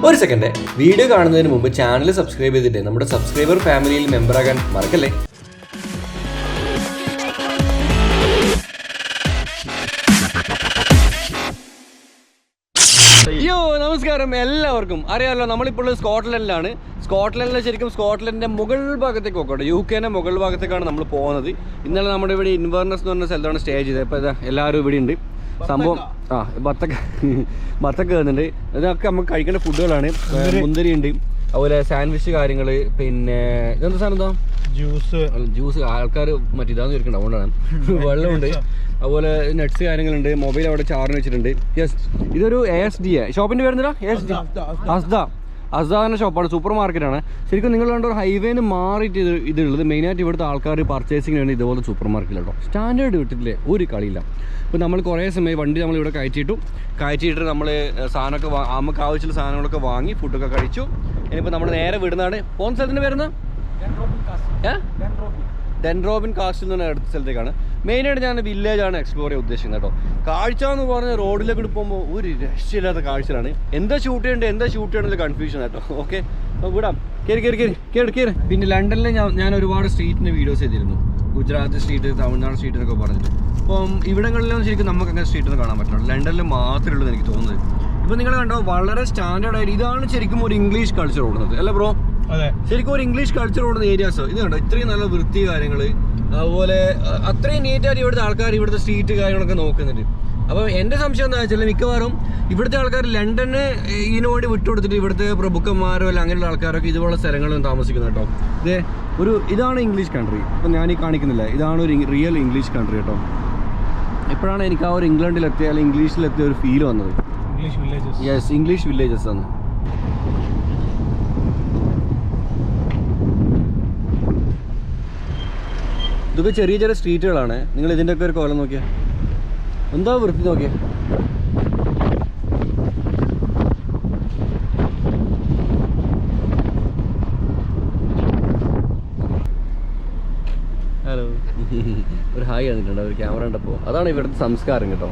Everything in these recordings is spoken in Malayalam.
ഒരു സെക്കൻഡ്, വീഡിയോ കാണുന്നതിന് മുമ്പ് ചാനൽ സബ്സ്ക്രൈബ് ചെയ്തിട്ട് നമ്മുടെ സബ്സ്ക്രൈബർ ഫാമിലിയിൽ മെമ്പറാകാൻ മറക്കല്ലേ. അയ്യോ നമസ്കാരം എല്ലാവർക്കും. അറിയാമല്ലോ, നമ്മളിപ്പോൾ സ്കോട്ട്ലൻഡിലാണ്. ശരിക്കും സ്കോട്ട്ലൻഡിൻ്റെ മുകൾ ഭാഗത്തേക്ക് പോകട്ടെ, UK മുകൾ ഭാഗത്തേക്കാണ് നമ്മൾ പോകുന്നത്. ഇന്നലെ നമ്മുടെ ഇവിടെ ഇൻവേർണസ് എന്ന് പറഞ്ഞ സ്ഥലത്താണ് സ്റ്റേ ചെയ്തത്. ഇപ്പോൾ ഇതാ എല്ലാവരും ഇവിടെ ഉണ്ട്. സംഭവം ബത്തക്ക വരുന്നുണ്ട്. ഇതൊക്കെ നമുക്ക് കഴിക്കേണ്ട ഫുഡുകളാണ്. മുന്തിരി ഉണ്ട്, അതുപോലെ സാൻഡ്വിച്ച് കാര്യങ്ങൾ, പിന്നെ ഇതെന്താ സാധനം, എന്താ ജ്യൂസ് ആൾക്കാർ മറ്റേതാന്ന് ചോദിക്കണ്ട, അതുകൊണ്ടാണ്. വെള്ളമുണ്ട്, അതുപോലെ നട്ട്സ് കാര്യങ്ങളുണ്ട്. മൊബൈൽ അവിടെ ചാർജ് വെച്ചിട്ടുണ്ട്. യെസ്, ഇതൊരു ASD ഷോപ്പിൻ്റെ പേരെന്താ? അസ്ദ എന്ന ഷോപ്പാണ്, സൂപ്പർ മാർക്കറ്റാണ്. ശരിക്കും നിങ്ങൾ കണ്ട ഒരു ഹൈവേന്ന് മാറിയിട്ട് ഇതുള്ളത്. മെയിനായിട്ട് ഇവിടുത്തെ ആൾക്കാർ പർച്ചേസിങ്ങിന് വേണ്ടി ഇതുപോലെ സൂപ്പർ മാർക്കറ്റിലുണ്ടോ. സ്റ്റാൻഡേർഡ് വിട്ടിട്ടില്ലേ ഒരു കളിയില്ല. ഇപ്പോൾ നമ്മൾ കുറേ സമയം വണ്ടി നമ്മളിവിടെ കയറ്റിയിട്ട് നമ്മൾ സാധനമൊക്കെ നമുക്ക് ആവശ്യമുള്ള സാധനങ്ങളൊക്കെ വാങ്ങി ഫുഡൊക്കെ കഴിച്ചു. ഇനിയിപ്പോൾ നമ്മൾ നേരെ വിടുന്നതാണ്. പോകുന്ന സ്ഥലത്തിൻ്റെ പേരുന്ന ഡെൻറോബിൻ കാസ്റ്റിൽ നിന്ന് അടുത്ത സ്ഥലത്തേക്കാണ്. മെയിനായിട്ട് ഞാൻ വില്ലേജാണ് എക്സ്പ്ലോർ ചെയ്യാൻ ഉദ്ദേശിക്കുന്നത് കേട്ടോ. കാഴ്ച എന്ന് പറഞ്ഞാൽ റോഡിലേക്ക് പോകുമ്പോൾ ഒരു രക്ഷയില്ലാത്ത കാഴ്ചയാണ്. എന്താ ഷൂട്ട് ചെയ്യേണ്ടത് കൺഫ്യൂഷൻ കേട്ടോ. ഓക്കെ, വിടാം. കയറി. പിന്നെ ലണ്ടനിൽ ഞാൻ ഒരുപാട് സ്ട്രീറ്റിൻ്റെ വീഡിയോസ് ചെയ്തിരുന്നു. ഗുജറാത്ത് സ്ട്രീറ്റ്, തമിഴ്നാട് സ്ട്രീറ്റ് എന്നൊക്കെ പറഞ്ഞിട്ട്. അപ്പം ഇവിടങ്ങളിലൊന്നും ശരിക്കും നമുക്ക് അങ്ങനെ സ്ട്രീറ്റൊന്നും കാണാൻ പറ്റില്ല. ലണ്ടനിൽ മാത്രമേ ഉള്ളൂ എനിക്ക് തോന്നുന്നത്. ഇപ്പം നിങ്ങൾ കണ്ടോ, വളരെ സ്റ്റാൻഡേർഡ് ആയിട്ട് ഇതാണ് ശരിക്കും ഒരു ഇംഗ്ലീഷ് കൾച്ചർ ഓടുന്നത് അല്ലേ ബ്രോ? ശരിക്കും ഒരു ഇംഗ്ലീഷ് കൾച്ചർ ഓടുന്ന ഏരിയാസ് ഇത് കണ്ടോ. ഇത്രയും നല്ല വൃത്തി കാര്യങ്ങൾ, അതുപോലെ അത്രയും നീറ്റായിട്ട് ഇവിടുത്തെ ആൾക്കാർ ഇവിടുത്തെ സ്ട്രീറ്റ് കാര്യങ്ങളൊക്കെ നോക്കുന്നുണ്ട്. അപ്പോൾ എൻ്റെ സംശയം എന്താ വെച്ചാൽ മിക്കവാറും ഇവിടുത്തെ ആൾക്കാർ ലണ്ടന് ഇതിനു വേണ്ടി വിട്ടുകൊടുത്തിട്ട് ഇവിടുത്തെ പ്രഭുക്കന്മാരോ അല്ല അങ്ങനെയുള്ള ആൾക്കാരൊക്കെ ഇതുപോലുള്ള സ്ഥലങ്ങളിലും താമസിക്കുന്നത് കേട്ടോ. ഇതാണ് ഇംഗ്ലീഷ് കൺട്രി. ഇപ്പം ഞാൻ ഈ കാണിക്കുന്നില്ല, ഇതാണ് ഒരു റിയൽ ഇംഗ്ലീഷ് കൺട്രി കേട്ടോ. ഇപ്പോഴാണ് എനിക്ക് ആ ഒരു ഇംഗ്ലണ്ടിലെത്തിയ അല്ലെങ്കിൽ ഇംഗ്ലീഷിലെത്തിയ ഒരു ഫീൽ വന്നത്. ഇംഗ്ലീഷ് വില്ലേജസ് ആണ്. ഇതൊക്കെ ചെറിയ ചെറിയ സ്ട്രീറ്റുകളാണ്. നിങ്ങൾ ഇതിൻ്റെയൊക്കെ ഒരു കോലം നോക്കിയാൽ എന്താ വൃത്തി നോക്കിയേ. ഹലോ, ഒരു ഹായ് വന്നിട്ടുണ്ട് ഒരു ക്യാമറ ഉണ്ടപ്പോൾ. അതാണ് ഇവിടുത്തെ സംസ്കാരം കേട്ടോ.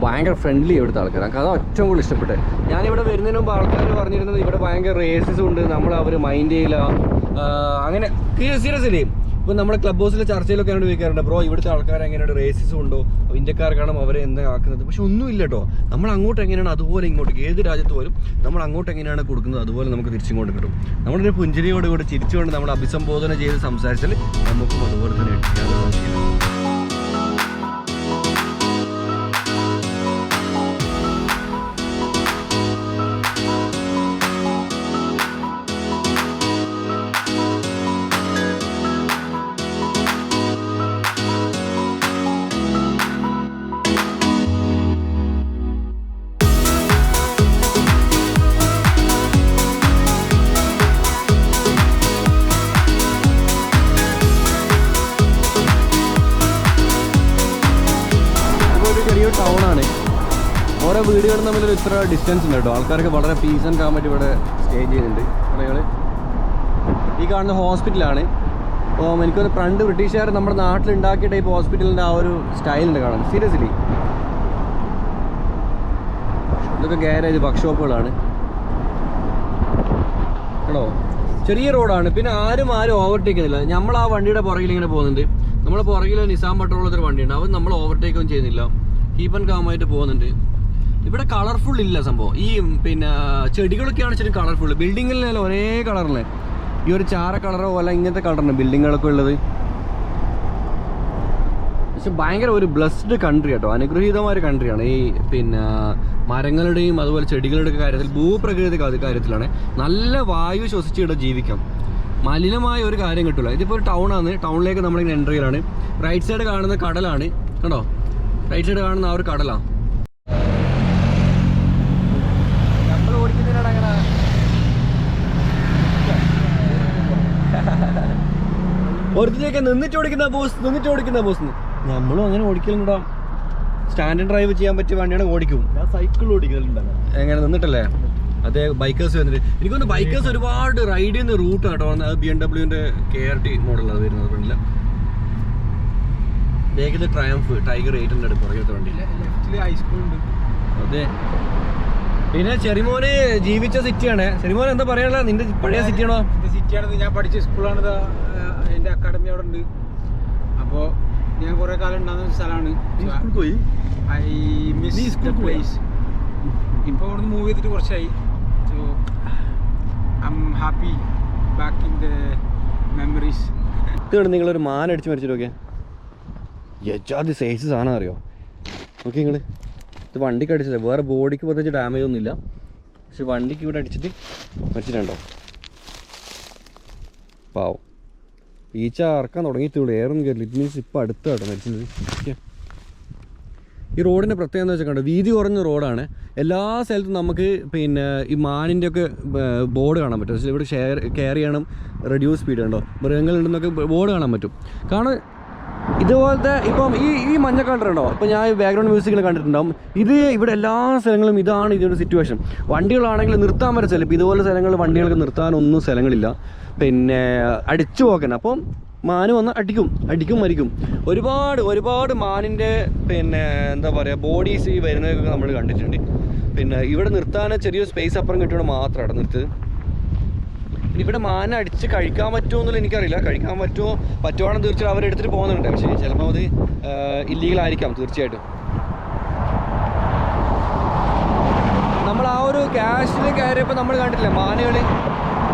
ഭയങ്കര ഫ്രണ്ട്ലി ഇവിടുത്തെ ആൾക്കാർ. എനിക്ക് അതാണ് ഏറ്റവും കൂടുതൽ ഇഷ്ടപ്പെട്ടത്. ഞാനിവിടെ വരുന്നതിന് മുമ്പ് ആൾക്കാർ പറഞ്ഞിരുന്നത് ഇവിടെ ഭയങ്കര റേസിസം ഉണ്ട്, അവർ മൈൻഡ് ചെയ്യില്ല അങ്ങനെ. സീരിയസ്ലി ഇപ്പോൾ നമ്മുടെ ക്ലബ് ഹൗസിലെ ചർച്ചയിലൊക്കെ ആണ് ചോദിക്കാറുണ്ട്, ബ്രോ ഇവിടുത്തെ ആൾക്കാർ എങ്ങനെയാണ്, റേസിസം ഉണ്ടോ, ഇന്ത്യക്കാർക്കാണ് അവരെ എന്താ ആക്കുന്നത്. പക്ഷെ ഒന്നുമില്ല കേട്ടോ. നമ്മൾ അങ്ങോട്ട് എങ്ങനെയാണ് അതുപോലെ ഇങ്ങോട്ട്, ഏത് രാജ്യത്ത് പോലും നമ്മൾ അങ്ങോട്ട് എങ്ങനെയാണ് കൊടുക്കുന്നത് അതുപോലെ നമുക്ക് തിരിച്ചിങ്ങോട്ട് കിട്ടും. നമ്മളൊരു പുഞ്ചിരിയോട് കൂടെ ചിരിച്ചുകൊണ്ട് നമ്മൾ അഭിസംബോധന ചെയ്ത് സംസാരിച്ചാൽ നമുക്കും അതുപോലെ തന്നെ എടുക്കാതെ. ടൗണാണ്. ഓരോ വീടുകളും തമ്മിലൊരു ഇത്ര ഡിസ്റ്റൻസ് ഉണ്ട് കേട്ടോ. ആൾക്കാർക്ക് വളരെ പീസ് ആൻഡ് കാമായിട്ട് ഇവിടെ സ്റ്റേ ചെയ്യുന്നുണ്ട്. ആളുകൾ ഈ കാണുന്ന ഹോസ്പിറ്റലാണ്. അപ്പോൾ എനിക്കൊന്ന് പണ്ട് ബ്രിട്ടീഷുകാർ നമ്മുടെ നാട്ടിലുണ്ടാക്കിയ ടൈപ്പ് ഹോസ്പിറ്റലിൻ്റെ ആ ഒരു സ്റ്റൈലുണ്ട് കാണാൻ. സീരിയസ്ലി ഇതൊക്കെ ഗാരേജ് വർക്ക്ഷോപ്പുകളാണ് കേട്ടോ. ചെറിയ റോഡാണ്. പിന്നെ ആരും ഓവർടേക്ക് ചെയ്യുന്നില്ല. നമ്മൾ ആ വണ്ടിയുടെ പുറകിൽ ഇങ്ങനെ പോകുന്നുണ്ട്. നമ്മളെ പുറകിൽ നിസാം പട്രോളത്തൊരു വണ്ടിയുണ്ട്, അവൻ നമ്മൾ ഓവർടേക്ക് ഒന്നും ചെയ്യുന്നില്ല, കീപ്പ് ആൻഡ് കാമായിട്ട് പോകുന്നുണ്ട്. ഇവിടെ കളർഫുൾ ഇല്ല സംഭവം. ഈ പിന്നെ ചെടികളൊക്കെയാണ് ശരിക്കും കളർഫുൾ. ബിൽഡിങ്ങിലെല്ലാം ഒരേ കളറിലെ ഈ ഒരു ചാര കളറോ അല്ല ഇങ്ങനത്തെ കളറാണ് ബിൽഡിങ്ങുകളൊക്കെ ഉള്ളത്. പക്ഷെ ഭയങ്കര ഒരു ബ്ലെസ്ഡ് കൺട്രി കേട്ടോ, അനുഗ്രഹീതമായ ഒരു കൺട്രിയാണ്. ഈ പിന്നെ മരങ്ങളുടെയും അതുപോലെ ചെടികളുടെയൊക്കെ കാര്യത്തിൽ, ഭൂപ്രകൃതി കാര്യത്തിലാണ്. നല്ല വായു ശ്വസിച്ചിവിടെ ജീവിക്കാം. മലിനമായ ഒരു കാര്യം കിട്ടില്ല. ഇതിപ്പോൾ ഒരു ടൗണാണ്. ടൗണിലേക്ക് നമ്മളിങ്ങനെ എൻ്റർ ചെയ്യലാണ്. റൈറ്റ് സൈഡ് കാണുന്ന കടലാണ് കേട്ടോ. റൈറ്റ് സൈഡ് കാണുന്ന ആ ഒരു കടലാണ്. നമ്മൾ ഓടിക്കുന്നതിനാണ് അങ്ങനെ ഒരുത്തിനൊക്കെ നിന്നിട്ട് ഓടിക്കുന്ന ബോസ്. നമ്മളും അങ്ങനെ ഓടിക്കലുണ്ടോ. സ്റ്റാൻഡ് ഡ്രൈവ് ചെയ്യാൻ പറ്റിയ വണ്ടിയാണ് ഓടിക്കും. ഞാൻ സൈക്കിൾ ഓടിക്കലുണ്ടാകും. എങ്ങനെ നിന്നിട്ടല്ലേ? അതേ ബൈക്കേഴ്സ് വന്നിട്ട് എനിക്ക് തോന്നുന്നു ബൈക്കേഴ്സ് ഒരുപാട് റൈഡ് ചെയ്യുന്ന റൂട്ട് കേട്ടോ. അത് BMW KRT മോഡലാണ് വരുന്നത്. ഫ്രണ്ടില് വേഗത്തിൽ ട്രയംഫ് ടൈഗർ 800 പുറകത്തെ വണ്ടി. ഹൈസ്കൂൾ ഉണ്ട്. അതെ പിന്നെ ചെറിമോന് ജീവിച്ച സിറ്റിയാണ്. ചെറിമോൻ എന്താ പറയാനുള്ള നിന്റെ പഴയ സിറ്റിയാണോ? സിറ്റിയാണെന്ന് ഞാൻ പഠിച്ച സ്കൂളാണ്. എൻ്റെ അക്കാഡമി അവിടെ ഉണ്ട്. അപ്പോൾ ഞാൻ കുറേ കാലം ഉണ്ടാകുന്ന സ്ഥലമാണ്. I miss the place. ഇപ്പോൾ അവിടെ നിന്ന് മൂവ് ചെയ്തിട്ട് കുറച്ചായി. So I am happy back in the memories. ഇതാണ് നിങ്ങളൊരു മാൻ അടിച്ച് മരിച്ചിട്ട് നോക്കിയാൽ യജാതി സൈസ് സാധനം അറിയോ? നോക്കി നിങ്ങൾ, ഇത് വണ്ടിക്ക് അടിച്ചില്ല, വേറെ ബോഡിക്ക് പ്രത്യേകിച്ച് ഡാമേജ് ഒന്നുമില്ല, പക്ഷെ വണ്ടിക്ക് ഇവിടെ അടിച്ചിട്ട് മരിച്ചിട്ടുണ്ടോ? പാവം. ഈച്ച ഇറക്കാൻ തുടങ്ങിയിട്ടുള്ളൂ, ഏറൊന്നും കയറില്ല. ഇറ്റ് മീൻസ് ഇപ്പോൾ അടുത്താട്ടോ മരിച്ചത്. ഓക്കെ, ഈ റോഡിൻ്റെ പ്രത്യേകത എന്ന് വെച്ചാൽ കണ്ടോ, വീതി കുറഞ്ഞ റോഡാണ്. എല്ലാ സ്ഥലത്തും നമുക്ക് പിന്നെ ഈ മാനിൻ്റെ ഒക്കെ ബോർഡ് കാണാൻ പറ്റും. പക്ഷേ ഇവിടെ കെയർ ചെയ്യണം, റെഡ്യൂസ് സ്പീഡ് ഉണ്ടോ, മൃഗങ്ങളുണ്ടെന്നൊക്കെ ബോർഡ് കാണാൻ പറ്റും. കാരണം ഇതുപോലത്തെ ഇപ്പം ഈ മഞ്ഞ കണ്ടിട്ടുണ്ടോ? ഇപ്പം ഞാൻ ബാക്ക്ഗ്രൗണ്ട് മ്യൂസിക്കിൽ കണ്ടിട്ടുണ്ടാവും. ഇത് ഇവിടെ എല്ലാ സ്ഥലങ്ങളും ഇതാണ് ഇതിൻ്റെ സിറ്റുവേഷൻ. വണ്ടികളാണെങ്കിൽ നിർത്താൻ വരെ സ്ഥലം, ഇപ്പം ഇതുപോലെ സ്ഥലങ്ങളിൽ വണ്ടികൾക്ക് നിർത്താനൊന്നും സ്ഥലങ്ങളില്ല. പിന്നെ അടിച്ചു പോകാൻ, അപ്പം മാന് വന്ന് അടിക്കും മരിക്കും. ഒരുപാട് മാനിൻ്റെ പിന്നെ എന്താ പറയുക ബോഡീസ് ഈ വരുന്നതൊക്കെ നമ്മൾ കണ്ടിട്ടുണ്ട്. പിന്നെ ഇവിടെ നിർത്താൻ ചെറിയ സ്പേസ് അപ്പുറം കിട്ടിയോണ്ട് മാത്രമാണ് നിർത്തത്. ഇവിടെ മാന അടിച്ച് കഴിക്കാൻ പറ്റുമോ എന്നുള്ള എനിക്കറിയില്ല. കഴിക്കാൻ പറ്റുവാണെന്ന് തീർച്ചയായും അവരെടുത്തിട്ട് പോകുന്നുണ്ട്. പക്ഷേ ചിലപ്പോൾ അത് ഇല്ലീഗലായിരിക്കാം തീർച്ചയായിട്ടും. നമ്മൾ ആ ഒരു ക്യാഷിൽ കയറിയപ്പോൾ നമ്മൾ കണ്ടിട്ടില്ല മാനുകൾ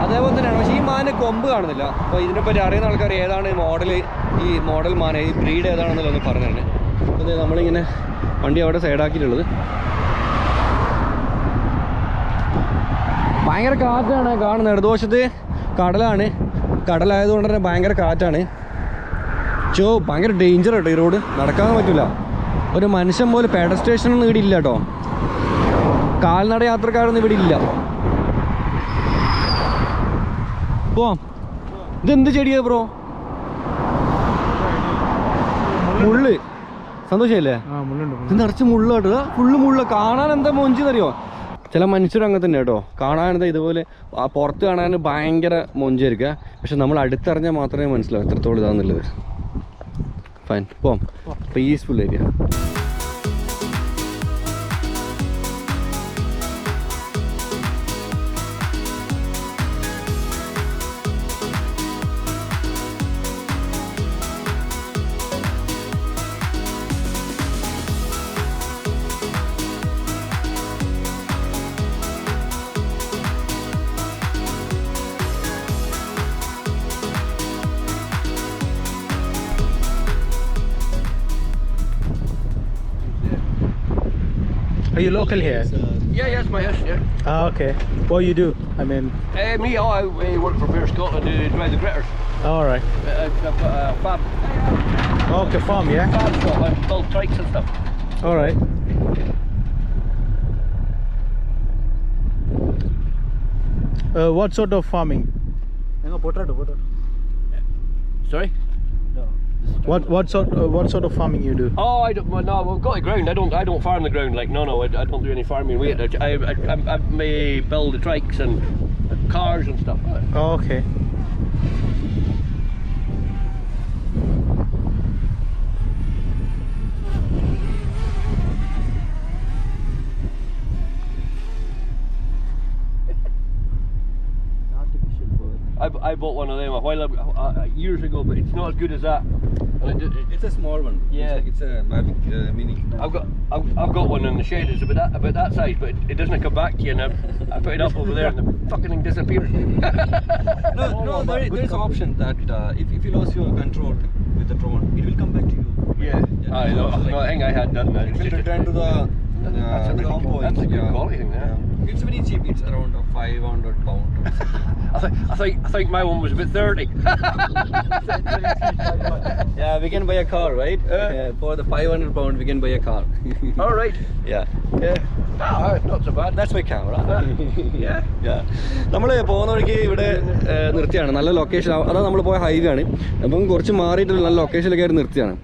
അതേപോലെ തന്നെയാണ്. പക്ഷേ ഈ മാന് കൊമ്പ് കാണുന്നില്ല. അപ്പോൾ ഇതിനെപ്പറ്റി അറിയുന്ന ആൾക്കാർ ഏതാണ് ഈ മോഡൽ മാന, ഈ ബ്രീഡ് ഏതാണെന്നല്ലോ ഒന്ന് പറഞ്ഞിട്ടുണ്ട്. അപ്പോൾ നമ്മളിങ്ങനെ വണ്ടി അവിടെ സൈഡാക്കിയിട്ടുള്ളത്. ഭയങ്കര കാറ്റാണ് കാണുന്നത്. ഇടതുവശത്ത് കടലായതുകൊണ്ട് തന്നെ ഭയങ്കര കാറ്റാണ്. ഭയങ്കര ഡേഞ്ചർ കേട്ടോ ഈ റോഡ്, നടക്കാൻ പറ്റില്ല. ഒരു മനുഷ്യൻ പോലെ പെഡസ്ട്രേഷനൊന്നും ഇവിടെ ഇല്ല കേട്ടോ, കാൽനട യാത്രക്കാരൊന്നും ഇവിടെ ഇല്ല. പോവാം. ഇതെന്ത് ചെടിയാ ബ്രോ? മുള്ള്. സന്തോഷല്ലേ? ഇത് നിറച്ച് മുള്ളാട്ടോ, ഫുള്ള് മുള്ള. കാണാൻ എന്താ മൊഞ്ചെന്നറിയോ? ചില മനുഷ്യർ അങ്ങനെ തന്നെ കേട്ടോ, കാണാനെന്താ ഇതുപോലെ പുറത്ത് കാണാൻ ഭയങ്കര മൊഞ്ചായിരിക്കുക, പക്ഷെ നമ്മൾ അടുത്തറിഞ്ഞാൽ മാത്രമേ മനസ്സിലാവും എത്രത്തോളം ഇതാണെന്നുള്ളത്. ഫൈൻ, പോവാം. Peaceful area. Are you local here? Yeah, it's my house, yeah. Ah, okay. What you do? I mean... Me, I work for Bear Scotland to drive the gritters. All right. I've got a fab. Okay, farm, yeah? Fab shop, I build trikes and stuff. All right. What sort of farming? Potato. Sorry? What sort of farming you do? Oh, I don't. Well, no, we've got a ground. I don't farm the ground. Like, no, I don't do any farming. I may build the trikes and cars and stuff. Oh, okay. I bought one of them a while years ago, but it's not as good as that. And It's a small one. Yeah. It's a Mavic Mini. I've got one in the shed. It's about that size, but it doesn't come back to you. And I put it up over there, and the fucking thing disappears. No, there is an option that if you lose your control with the drone, it will come back to you. Yeah. I know. No, I think I had done that. It will return to the home point. That's a good quality thing, yeah. It's very cheap. It's around 500 pound. I think my one was about 30. Yeah, we can buy a car, right? For the 500 pound, we can buy a car. All right. Yeah. Oh, not so bad. That's my camera. Yeah. നമ്മൾ പോകുന്ന വഴിക്ക് ഇവിടെ നിർത്തിയാണ്. നല്ല ലൊക്കേഷൻ, അതാ നമ്മൾ പോയ ഹൈവേ ആണ്. അപ്പം കുറച്ച് മാറിയിട്ടുള്ള നല്ല ലൊക്കേഷനിൽ കയറി നിർത്തിയാണ്.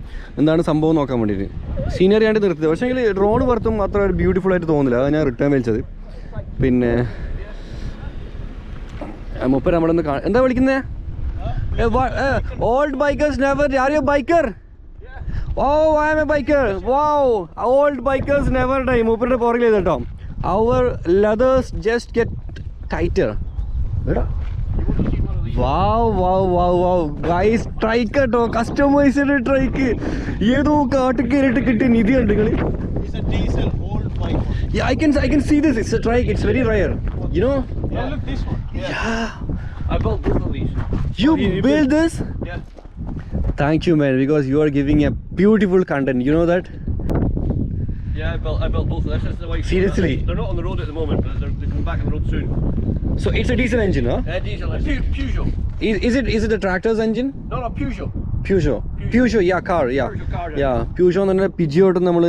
എന്താണ് സംഭവം നോക്കാൻ വേണ്ടിയിട്ട്. സീനറി ആയിട്ട് നിർത്തിയത്. പക്ഷേ എങ്കിൽ ഡ്രോൺ പുറത്തും അത്ര ഒരു ബ്യൂട്ടിഫുൾ ആയിട്ട് തോന്നുന്നില്ല. അതാണ് ഞാൻ റിട്ടേൺ വലിച്ചത്. പിന്നെ മുപ്പര് നമ്മളൊന്ന് എന്താ വിളിക്കുന്നത്? Old bikers never. Are you biker? Oh, I am a biker. Wow, old bikers never die. മൂപ്പരുടെ പുറകിൽ കേട്ടോ. our leathers just get tighter. Wow. Guys, trike കേട്ടോ, കസ്റ്റമൈസ്ഡ് ട്രൈക്ക്. ഏതോ കാട്ട് കയറിയിട്ട് കിട്ടിയ നിധി ഉണ്ട് കളി. It's a diesel old bike. Yeah, I can see this. It's a trike. It's very rare. You know? Yeah. Look this one. Yeah. I built both of these. You built this? Yeah. Thank you, man, because you are giving a beautiful content. You know that? Yeah, I built both of this. This is the white. Seriously? They're not on the road at the moment, but they're coming back on the road soon. So it's a diesel engine, huh? Diesel. Peugeot. Is it a tractor's engine? No, Peugeot. Peugeot, yeah, car, yeah. Peugeot car, Yeah, Peugeot എന്ന് പറഞ്ഞാൽ പിജിയോട്ട് നമ്മൾ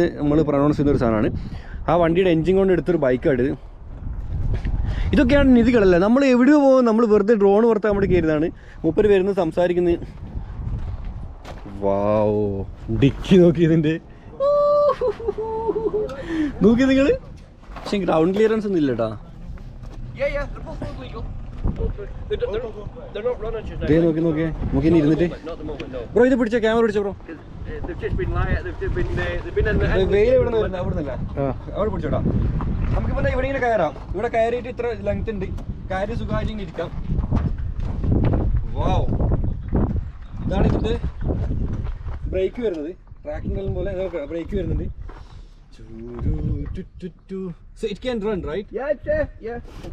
പ്രൊനൗൺസ് ചെയ്യുന്ന ഒരു സാധനമാണ്. ആ വണ്ടിയുടെ എൻജിൻ കൊണ്ട് എടുത്തൊരു ബൈക്കാണ്. ഇതൊക്കെയാണ് നിധികളല്ലേ. നമ്മൾ എവിടെയോ പോകും, നമ്മൾ വെറുതെ ഡ്രോൺ പുറത്ത് നമ്മൾ കയറുന്നതാണ്. മൂപ്പര് വരുന്നത് സംസാരിക്കുന്നത്. വാവ്, ഡിക്കി നോക്കി ഇതിൻ്റെ നോക്കി നിങ്ങൾ. പക്ഷെ ഗ്രൗണ്ട് ക്ലിയറൻസ് ഒന്നും ഇല്ല കേട്ടാ. Yeah, they're both road legal. They're not running just now. ദേ നോക്കി ഇനി ഇരുന്നിട്ട്. Not at the moment, no. Bro ഇത് പിടിച്ചോ, ക്യാമറ പിടിച്ചോ bro. They've just been they've been in the വെയിൽ എവിടെ നിന്ന് വരുന്നത്? അവിടെ നിന്നല്ല, അവിടെ പിടിച്ചോട്ടാ. നമുക്കിപ്പോൾ ഇവിടെ ഇങ്ങനെ കയറാം. ഇവിടെ കയറിയിട്ട് ഇത്ര ലെങ്ത് ഉണ്ട്, കയറി സുഖമായിട്ട് ഇങ്ങനെ ഇരിക്കാം. വാവ്, ഇതാണ് ഇതിൻ്റെ ബ്രേക്ക് വരുന്നത്. ട്രാക്കിംഗ് എല്ലാം പോലെ ബ്രേക്ക് വരുന്നുണ്ട്. So it can run, right? Yeah,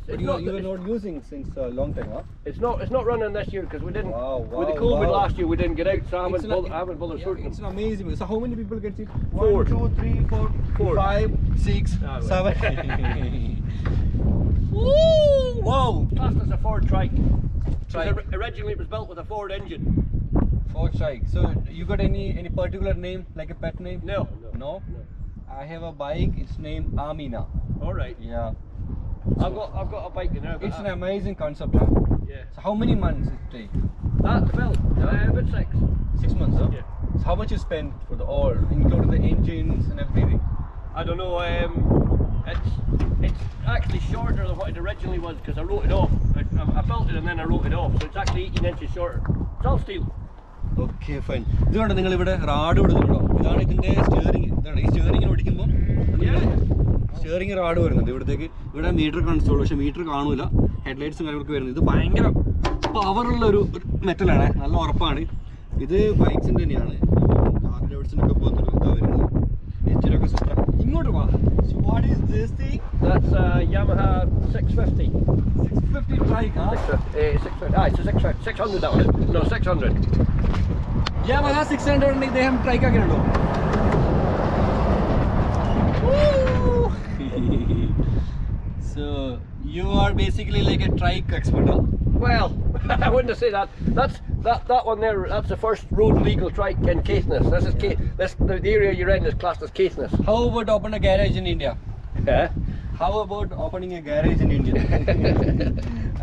But you are not using since a long time, huh? It's not running this year because we didn't. Wow, with the COVID wow. last year, we didn't get out, so I It's haven't bothered shooting It's them. an amazing. So how many people can sit? 4. 1, 2, 3, 4, 4. 5, 6, Ah, 7. Woo! Wow! Classed as a Ford trike. Trike. Originally, it was built with a Ford engine. Ford trike. So you got any particular name, like a pet name? No. No? I have a bike. It's named Amina. All right. Yeah. I've got a bike in there. It's an amazing concept, huh? Yeah. So how many months it take? That's built. About 6. 6 months, huh? Yeah. So how much you spend for the all, including the engines and everything? I don't know. It's actually shorter than what it originally was because I wrote it off. I built it and then I wrote it off, so it's actually 18 inches shorter. It's all steel. Okay fine. ഇതുകൊണ്ട് നിങ്ങൾ ഇവിടെ റാഡ് കൊടുക്കുന്നുണ്ടോ? ഇതാണ് ഇതിൻ്റെ സ്റ്റിയറിംഗ്. ഇതാണ് ഈ സ്റ്റിയറിംഗിന് ഓടിക്കുമ്പോൾ സ്റ്റിയറിംഗ് റാഡ് വരുന്നുണ്ട് ഇവിടത്തേക്ക്. ഇവിടെ മീറ്റർ കാണിച്ചോളൂ, പക്ഷേ മീറ്റർ കാണൂല. ഹെഡ്ലൈറ്റ്സും കാര്യങ്ങളൊക്കെ വരുന്നത്. ഇത് ഭയങ്കര പവറുള്ള ഒരു മെറ്റലാണ്, നല്ല ഉറപ്പാണ്. ഇത് ബൈക്സിൻ്റെ തന്നെയാണ്. കാർ ഡേവിഡ്സിനൊക്കെ പോലത്തെ ഒരു ഇതാണ് വരുന്നത്. എഞ്ചിനൊക്കെ സിസ്റ്റം. ഇങ്ങോട്ട് വാ. So what is this thing? That's Yamaha 650. 650 trike, huh? 650. It's a 600 that one. No, 600. Yamaha 600 ഉണ്ടെങ്കിൽ ഇദ്ദേഹം ട്രൈക്ക് ആക്കിയിട്ടുണ്ടോ? So you are basically like a trike expert, huh? Well, I wouldn't say that. That one there. That's the first road legal trike in Caithness. This is the area you're in is classed as Caithness. How about open a garage in India? Yeah. How about opening a garage in India?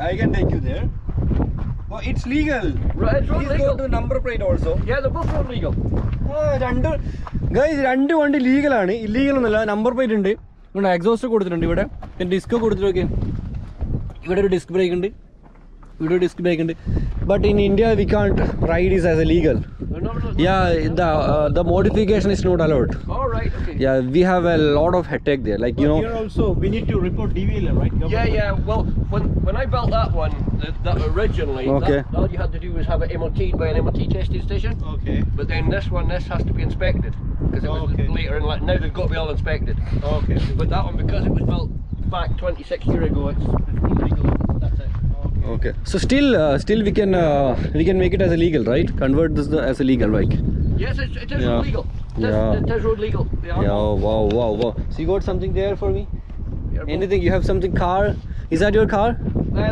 I can take you there. Oh, it's legal. Right, it's road Please legal. go to number plate also. Yeah, they're both road legal. രണ്ട് വണ്ടി ലീഗലാണ്, ഇല്ലീഗൽ ഒന്നല്ല. നമ്പർ പ്ലേറ്റ് ഉണ്ട്, ഇവിടെ എക്സോസ്റ്റ് കൊടുത്തിട്ടുണ്ട്, ഇവിടെ ഡിസ്ക് കൊടുത്തിട്ടൊക്കെ. ഇവിടെ ഒരു ഡിസ്ക് ബ്രേക്ക് ഉണ്ട്, ഇവിടെ ഒരു ഡിസ്ക് ബ്രേക്ക് ഉണ്ട്. But in India we can't ride is as a legal. Yeah, the modification is not allowed. All right, okay. Yeah, we have a lot of headache there. Like, you know. Here also we need to report DVLA, right? Yeah. Well, when I built that one, that originally, Okay. all you had to do was have it MOT'd by an MOT testing station. Okay. But then this has to be inspected because it was later in life. Now they've got to be all inspected. Okay. But that one, because it was built back 26 years ago, it's legal. That's it. Okay. So still we can make it as a legal, right? Convert this as a legal bike. Yes, it is Yeah. road legal. It is road legal. Yeah. Wow. So you got something there for me? Anything? You have something car? Is that your car?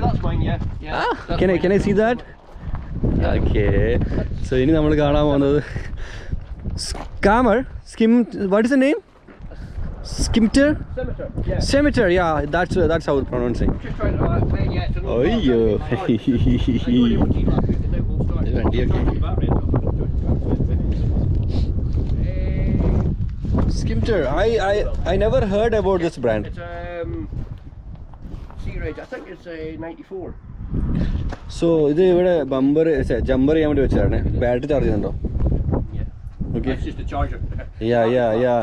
That's mine. Yeah. That's Can mine. I see that? Okay. So ഇനി നമ്മൾ കാണാൻ പോകുന്നത് what is the name? Skimter? Scimitar. Yeah. Scimitar, yeah, that's how it's pronouncing. Just trying to yeah, it's an old Ayyo. car. I got it MOT last week and now we'll start. Vandi, okay. Skimter, I never heard about this brand. It's C-Rage. I think it's a 94. So ഇത് ഇവിടെ ജമ്പർ ചെയ്യാൻ വേണ്ടി വെച്ചതാണ്. ബാറ്ററി ചാർജ് ചെയ്യുന്നുണ്ടോ? Yeah. Okay. That's just the charger. Yeah.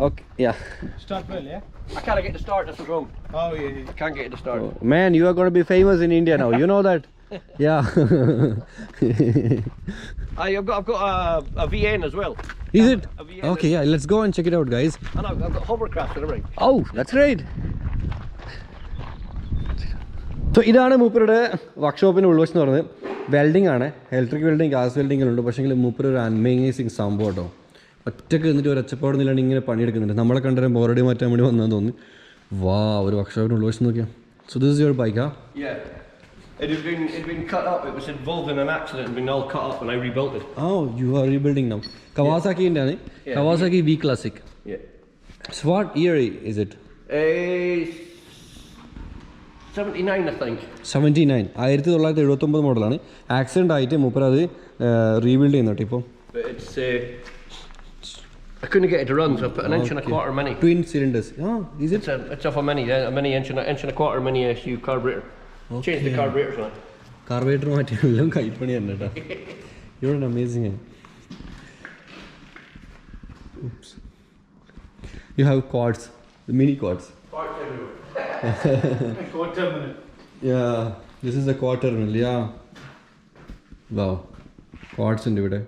Okay, yeah. Start well, yeah? I can't get the start, that's what's wrong. Oh, yeah. I can't get the start. Oh, man, you are going to be famous in India now. You know that? Yeah. I've got a VN as well. Is it? A VN Okay, yeah. Let's go and check it out, guys. And I've got hovercraft and everything. Oh, that's great. So, ഇതാണ് മൂപ്പരുടെ വർക്ക്ഷോപ്പിൻ്റെ ഉൾവശം എന്ന് പറയുന്നത്. വെൽഡിംഗ് ആണ്, ഇലക്ട്രിക് വെൽഡിങ്, ഗ്യാസ് വെൽഡിങ്ങിലുണ്ട്. പക്ഷേ മൂപ്പർ ഒരു അമേസിങ് സംഭവം കേട്ടോ. ഒറ്റയ്ക്ക് എന്നിട്ട് ഒരു ഒച്ചപ്പാടൊന്നുമില്ലാണ്ട് ഇങ്ങനെ പണിയെടുക്കുന്നുണ്ട്. നമ്മളെ കണ്ടൊരു ബോറടി മാറ്റാൻ വേണ്ടി വന്നതെന്ന് തോന്നി. വാ, ഒരു വർക്ക്ഷോപ്പിൻ്റെ ഉൾവശം നോക്കിയാൽ. So this is your bike, huh? Yeah. It had been cut up. It was involved in an accident and been all cut up, and I rebuilt it. Oh, you are rebuilding now. Kawasaki in Dani. Yeah. Kawasaki V Classic. Yeah. So what year is it? 79, I think. 79. 1979 മോഡലാണ്. ആക്സിഡൻ്റ് ആയിട്ട് മൂപ്പർ അത് റീബിൽഡ് ചെയ്യുന്നുണ്ട് ഇപ്പോൾ. But it's I couldn't get it to run, so I put an inch and a quarter mini. Twin cylinders. Oh, is it? It's off a mini, yeah, a mini inch and a quarter mini SU carburetor. Okay. Change the carburetors on it. Carburettor മാറ്റി എല്ലാം കൈപ്പണി തന്നെ കേട്ടോ. You're amazing. Oops. You have quads, the mini quads. Parts everywhere. Quad terminal. Yeah, this is the quad terminal. Yeah. Wow. Quads ഉണ്ട് ഇവിടെ.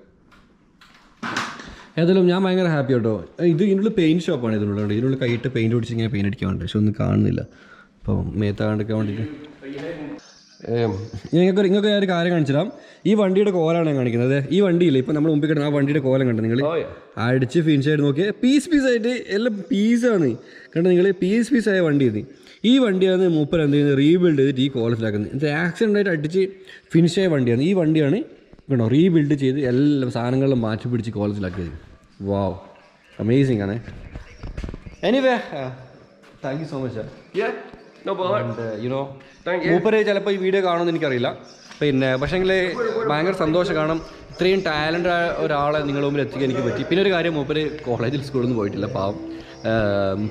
ഏതായാലും ഞാൻ ഭയങ്കര ഹാപ്പി കേട്ടോ. ഇതിനുള്ള പെയിൻറ്റ് ഷോപ്പാണ് ഇതിനുള്ളത്. ഇതിനുള്ള കൈയിട്ട് പെയിൻറ്റ് പിടിച്ച് ഇങ്ങനെ പെയിൻറ്റ് അടിക്കാൻ വേണ്ടി, പക്ഷെ ഒന്നും കാണുന്നില്ല. അപ്പോൾ മേത്താണ്ടൊക്കെ വേണ്ടിയിട്ട് നിങ്ങൾക്ക് ഞാൻ ഒരു കാര്യം കാണിച്ചിടാം. ഈ വണ്ടിയുടെ കോലാണ് ഞാൻ കാണിക്കുന്നത്. ഈ വണ്ടിയില്ല, ഇപ്പം നമ്മൾ മുമ്പിൽ കിടന്ന ആ വണ്ടിയുടെ കോലം കണ്ടോ നിങ്ങൾ? അടിച്ച് ഫിനിഷ് ആയിട്ട് നോക്കിയാൽ പീസായിട്ട് എല്ലാം പീസാണ് കണ്ടോ നിങ്ങൾ? പീസായ വണ്ടി ഇത്. ഈ വണ്ടിയാണ് മൂപ്പർ എന്ത് ചെയ്യുന്നത്, റീബിൽഡ് ചെയ്തിട്ട് ഈ കോലത്തിലാക്കുന്നത്. ഇത് ആക്സിഡൻ്റ് ആയിട്ട് അടിച്ച് ഫിനിഷായ വണ്ടിയാണ്. ഈ വണ്ടിയാണ് കേട്ടോ റീബിൽഡ് ചെയ്ത് എല്ലാ സാധനങ്ങളും മാറ്റി പിടിച്ച് കോളേജിലാക്കിയത്. വാവ്, അമേസിങ് ആണ്. Anyway, thank you so much. You know മൂപ്പര് ചിലപ്പോൾ ഈ വീഡിയോ കാണുമെന്ന് എനിക്കറിയില്ല. പിന്നെ പക്ഷേങ്കിൽ ഭയങ്കര സന്തോഷം. കാരണം ഇത്രയും ടാലൻ്റ് ആയ ഒരാളെ നിങ്ങളുടെ മുമ്പിൽ എത്തിക്കാൻ എനിക്ക് പറ്റി. പിന്നെ ഒരു കാര്യം, മൂപ്പര് കോളേജിൽ സ്കൂളിൽ പോയിട്ടില്ല, പാവം.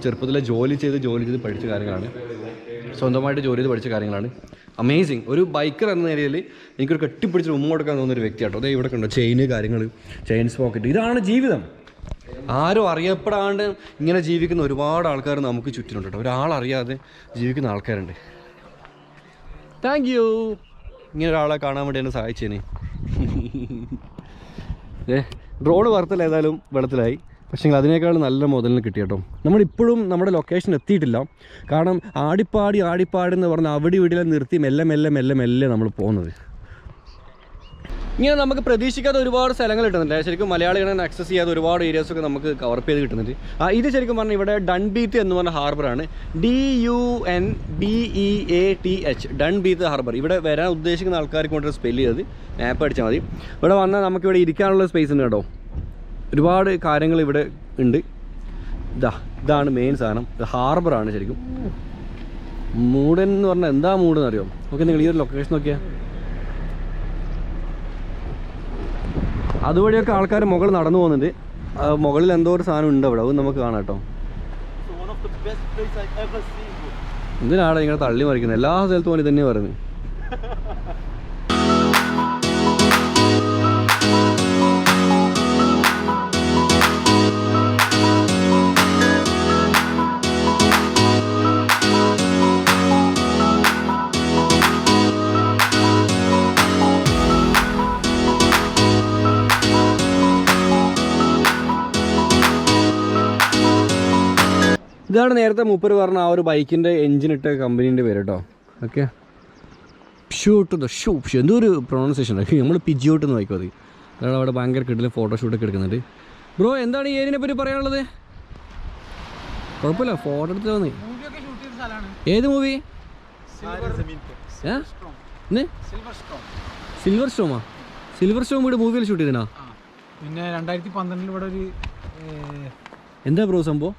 ചെറുപ്പത്തിലെ ജോലി ചെയ്ത് പഠിച്ച കാര്യങ്ങളാണ്, സ്വന്തമായിട്ട് ജോലി ചെയ്ത് പഠിച്ച കാര്യങ്ങളാണ്. അമേസിങ്. ഒരു ബൈക്കർ എന്ന നിലയിൽ എനിക്കൊരു കെട്ടിപ്പിടിച്ച് ഉമ്മ കൊടുക്കാൻ തോന്നുന്നൊരു വ്യക്തിയാട്ടോ. അതേ ഇവിടെ കണ്ടോ ചെയിന് കാര്യങ്ങൾ, ചെയിൻസ് പോക്കറ്റ്. ഇതാണ് ജീവിതം. ആരും അറിയപ്പെടാണ്ട് ഇങ്ങനെ ജീവിക്കുന്ന ഒരുപാട് ആൾക്കാർ നമുക്ക് ചുറ്റിനുണ്ട് കേട്ടോ. ഒരാളറിയാതെ ജീവിക്കുന്ന ആൾക്കാരുണ്ട്. താങ്ക് യു, ഇങ്ങനെ ഒരാളെ കാണാൻ വേണ്ടി എന്നെ സഹായിച്ചേനെ. ഡ്രോൺ വറുത്തല്ല, ഏതായാലും വെള്ളത്തിലായി. പക്ഷേ അതിനേക്കാൾ നല്ല മുതലിന് കിട്ടി കേട്ടോ. നമ്മളിപ്പോഴും നമ്മുടെ ലൊക്കേഷൻ എത്തിയിട്ടില്ല. കാരണം ആടിപ്പാടി എന്ന് പറഞ്ഞാൽ അവിടെ ഇവിടെ നിർത്തി മെല്ലെ നമ്മൾ പോകുന്നത്. ഇങ്ങനെ നമുക്ക് പ്രതീക്ഷിക്കാത്ത ഒരുപാട് സ്ഥലങ്ങൾ കിട്ടുന്നുണ്ട്. ശരിക്കും മലയാളികളെ ആക്സസ് ചെയ്യാത്ത ഒരുപാട് ഏരിയാസൊക്കെ നമുക്ക് കവർ ചെയ്ത് കിട്ടുന്നുണ്ട്. ഇത് ശരിക്കും പറഞ്ഞാൽ ഇവിടെ ഡൺബീത്ത് എന്ന് പറഞ്ഞ ഹാർബറാണ്. DUNBEATH, ഡൺബീത്ത് harbour. ഇവിടെ വരാൻ ഉദ്ദേശിക്കുന്ന ആൾക്കാർക്ക് കൊണ്ടൊരു സ്പെല്ല് ചെയ്ത് മാപ്പ് അടിച്ചാൽ മതി. ഇവിടെ വന്നാൽ നമുക്കിവിടെ ഇരിക്കാനുള്ള സ്പേസ് ഉണ്ട് കേട്ടോ. ഒരുപാട് കാര്യങ്ങൾ ഇവിടെ ഉണ്ട്. ഇതാണ് മെയിൻ സാധനം. ഹാർബറാണ് ശരിക്കും. മൂടൻ എന്ന് പറഞ്ഞാൽ എന്താ മൂടെന്ന് അറിയോ? ഓക്കെ, നിങ്ങൾ ഈ ഒരു ലൊക്കേഷൻ നോക്കിയാൽ അതുവഴിയൊക്കെ ആൾക്കാർ മുകളിൽ നടന്നു പോകുന്നുണ്ട്. മുകളിൽ എന്തോ ഒരു സാധനം ഉണ്ട് അവിടെ, അത് നമുക്ക് കാണാം കേട്ടോ. എന്തിനാണ് ഇങ്ങനെ തള്ളി മറിക്കുന്നത്? എല്ലാ സ്ഥലത്തും പോലെ തന്നെ പറയുന്നത്. ഇതാണ് നേരത്തെ മൂപ്പര് പറഞ്ഞ ആ ഒരു ബൈക്കിൻ്റെ എഞ്ചിനിട്ട കമ്പനീൻ്റെ പേര് കേട്ടോ. Okay, shoot the shoe. എന്തോ ഒരു പ്രൊണൗൺസിയേഷൻ ആണ്. നമ്മൾ പിജിയോട്ട് എന്ന് വായിക്കും. അതാണ് അവിടെ ഭയങ്കര കിട്ടില്ല ഫോട്ടോഷൂട്ടൊക്കെ എടുക്കുന്നുണ്ട്. ബ്രോ, എന്താണ് ഈ ഏരിയനെ പറ്റി പറയാനുള്ളത്? കുഴപ്പമില്ല, ഫോട്ടോ എടുത്ത് വന്നേ. ഏത് മൂവി? സിൽവർ സ്റ്റോമാ? സിൽവർ സ്റ്റോം ഇവിടെ മൂവിയിൽ ഷൂട്ട് ചെയ്തനാ? പിന്നെ 2012 ഇവിടെ ഒരു എന്താ ബ്രോ സംഭവം?